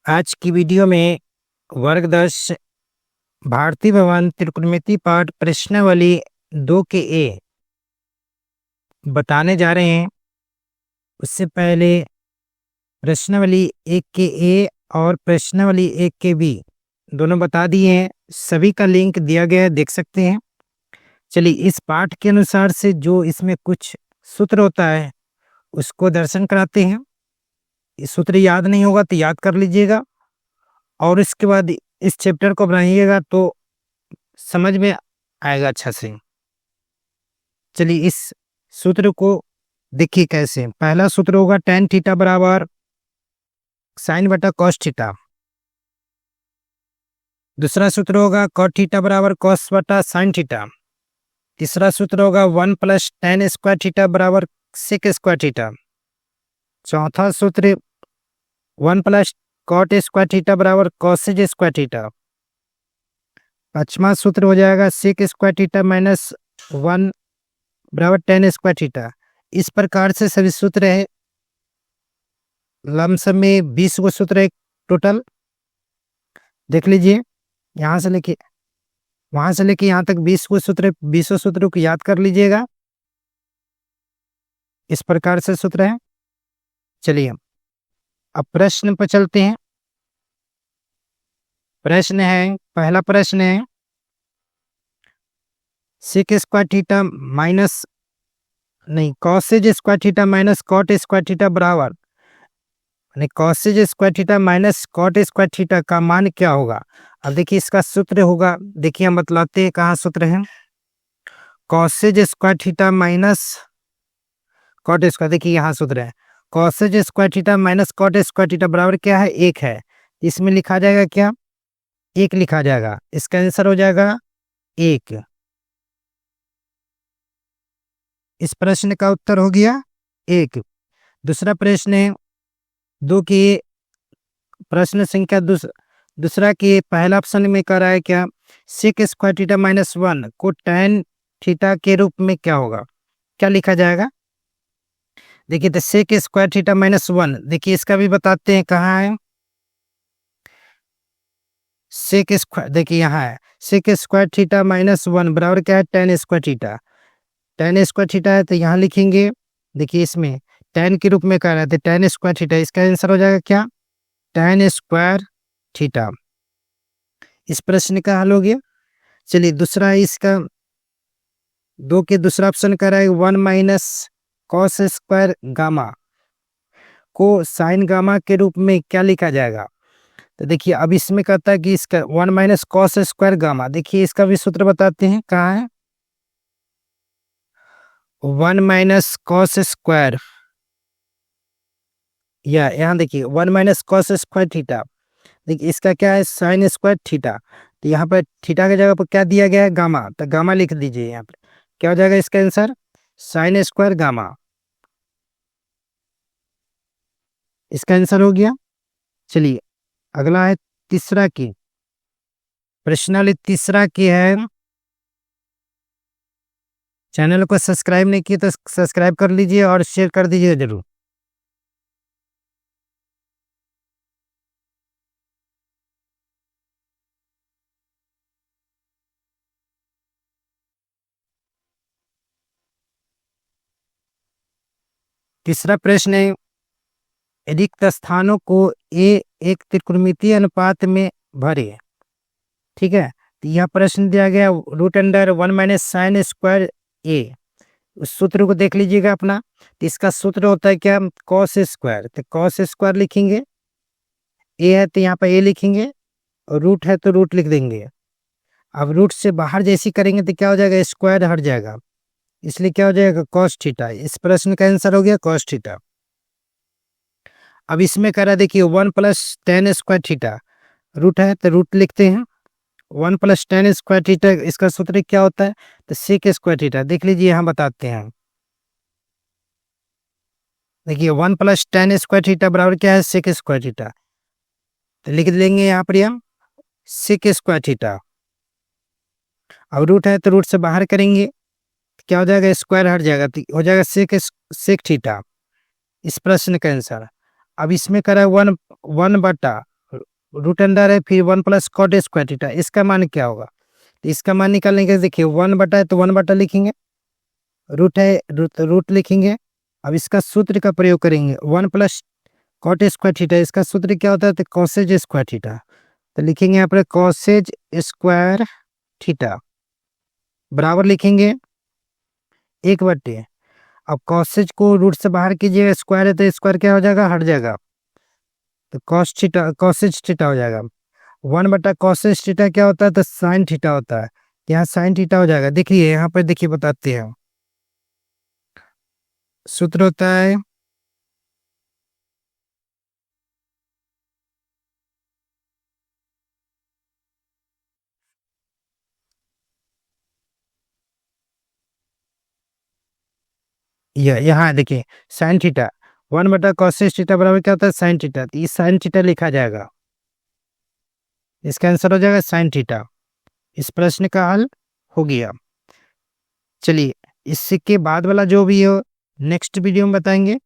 आज की वीडियो में वर्ग 10 भारतीय भवन त्रिकोणमिति पाठ प्रश्नावली 2 के ए बताने जा रहे हैं। उससे पहले प्रश्नावली 1 के ए और प्रश्नावली 1 के बी दोनों बता दिए हैं। सभी का लिंक दिया गया है, देख सकते हैं। चलिए, इस पाठ के अनुसार से जो इसमें कुछ सूत्र होता है उसको दर्शन कराते हैं। इस सूत्र याद नहीं होगा तो याद कर लीजिएगा और इसके बाद इस चैप्टर को बनाइएगा तो समझ में आएगा अच्छा से। चलिए, इस सूत्र को देखिए कैसे। पहला सूत्र होगा tan थीटा बराबर साइन बटा कॉस थीटा। दूसरा सूत्र होगा cot थीटा बराबर कॉस बटा साइन थीटा। तीसरा सूत्र होगा 1 प्लस tan स्क्वायर थीटा बराबर सेक स्क्वायर थीटा। चौथा सूत्र 1 प्लस कॉट स्क्वायर थीटा बराबर कॉसेज स्क्वायर थीटा। पांचवा सूत्र हो जाएगा सेक स्क्वायर थीटा माइनस 1 बराबर tan स्क्वायर थीटा। इस प्रकार से सभी सूत्र है। लमसम में 20 गो सूत्र है टोटल। देख लीजिए, यहाँ से लेके वहां से लेके यहाँ तक 20 गो सूत्र, 20 सूत्रों को याद कर लीजिएगा। इस प्रकार से सूत्र है। चलिए, अब प्रश्न पर चलते हैं। प्रश्न है, पहला प्रश्न है sec square theta minus cosec square theta minus cot square theta बराबर cosec square theta minus cot square theta का मान क्या होगा। अब देखिए, इसका सूत्र होगा, देखिए हम बतलाते हैं कहाँ सूत्र है। Cosec square theta minus cot square, देखिए यहाँ सूत्र है cosec square theta minus cot square theta बराबर क्या है, 1 है। इसमें लिखा जाएगा क्या, 1 लिखा जाएगा। इसका आंसर हो जाएगा 1। इस प्रश्न का उत्तर हो गया 1। दूसरा प्रश्न है 2 की प्रश्न संख्या दूसरा के पहला ऑप्शन में कर रहा है क्या, सेक स्क्वायर थीटा माइनस 1 को tan थीटा के रूप में क्या होगा, क्या लिखा जाएगा। देखिए, तो सेक स्क्वायर थीटा माइनस 1, देखिए इसका भी बताते हैं कहाँ है। सेक स्क्वायर, देखिए यहाँ है सेक स्क्वायर थीटा माइनस 1 बराबर क्या है, tan square theta. tan square theta है तो यहाँ लिखेंगे, देखिए इसमें tan के रूप में कह रहा है तो tan स्क्वायर थीटा। इसका आंसर हो जाएगा क्या, tan स्क्वायर थीटा। इस प्रश्न का हल हो गया। चलिए, दूसरा है इसका 2 के दूसरा ऑप्शन कर रहा है 1 माइनस कॉस स्क्वायर गामा को साइन गामा के रूप में क्या लिखा जाएगा। तो देखिए, अब इसमें कहता है कि इसका 1 माइनस कॉस स्क्वायर गामा, देखिए इसका भी सूत्र बताते हैं कहाँ है। 1 माइनस कॉस स्क्वायर, या यहाँ देखिए 1 माइनस कॉस स्क्वायर थीटा, देखिए इसका क्या है, साइन स्क्वायर थीटा। तो यहाँ पर थीटा की जगह पर क्या दिया गया है, गामा, तो गामा लिख दीजिए। यहाँ पर क्या हो जाएगा इसका आंसर, साइन स्क्वायर गामा। इसका आंसर हो गया। चलिए, अगला है तीसरा की प्रश्नावली तीसरा की है। चैनल को सब्सक्राइब नहीं किया तो सब्सक्राइब कर लीजिए और शेयर कर दीजिए जरूर। तीसरा प्रश्न है रिक्त स्थानों को एक त्रिकोणमितीय अनुपात में भरे। ठीक है, तो यह प्रश्न दिया गया root under 1 minus sine square A. उस सूत्र को देख लीजिएगा अपना। तो इसका सूत्र होता है क्या, कॉस स्क्वायर, तो कॉस स्क्वायर लिखेंगे। ए है तो यहाँ पर ए लिखेंगे और रूट है तो रूट लिख देंगे। अब रूट से बाहर जैसी करेंगे तो क्या हो जाएगा, स्क्वायर हट जाएगा, इसलिए क्या हो जाएगा कॉस थीटा। इस प्रश्न का आंसर हो गया कॉस थीटा। अब इसमें कह रहा है देखिए 1 plus tan square theta, root है तो रूट लिखते हैं। 1 प्लस tan स्क्वायर थीटा, इसका सूत्र क्या होता है, तो सेक स्क्वायर थीटा। देख लीजिए, यहाँ बताते हैं। देखिए 1 प्लस tan स्क्वायर थीटा बराबर क्या है, सेक स्क्वायर थीटा। तो लिख लेंगे यहाँ पर हम सेक स्क्वायर थीटा। अब रूट है तो रूट से बाहर करेंगे क्या हो जाएगा, स्क्वायर हट जाएगा तो हो जाएगा सेक थीटा। इस प्रश्न का आंसर। अब इसमें करा 1 बटा रूट अंडर है, फिर 1 प्लस कॉट स्क्वायर थीटा, इसका मान क्या होगा? तो इसका मान निकालने के देखिए 1 बटा है तो 1 बटा लिखेंगे, रूट है रूट लिखेंगे। अब इसका सूत्र का प्रयोग करेंगे, 1 प्लस कॉट स्क्वायर थीटा, इसका सूत्र क्या होता है? तो कॉसेज स्क्वायर थीटा। तो लिखेंगे यहाँ पर कॉसेज स्क्वायर थीटा बराबर लिखेंगे 1/। अब कॉसेज को रूट से बाहर कीजिएगा, स्क्वायर है तो स्क्वायर क्या हो जाएगा? हट जाएगा, तो कॉस थीटा कॉसेज थीटा हो जाएगा। 1 बटा कॉसेज थीटा क्या होता है? तो साइन थीटा होता है, यहाँ साइन थीटा हो जाएगा। देखिए यहाँ पर देखिए बताते हैं, सूत्र होता है यहाँ देखिए साइन थीटा, 1 बटा कॉसेज थीटा बराबर क्या होता है? Sine theta. तो ये साइन थीटा लिखा जाएगा, इसका आंसर हो जाएगा साइन थीटा। इस प्रश्न का हल हो गया। चलिए इसके बाद वाला जो भी हो नेक्स्ट वीडियो में बताएंगे।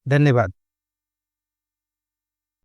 धन्यवाद।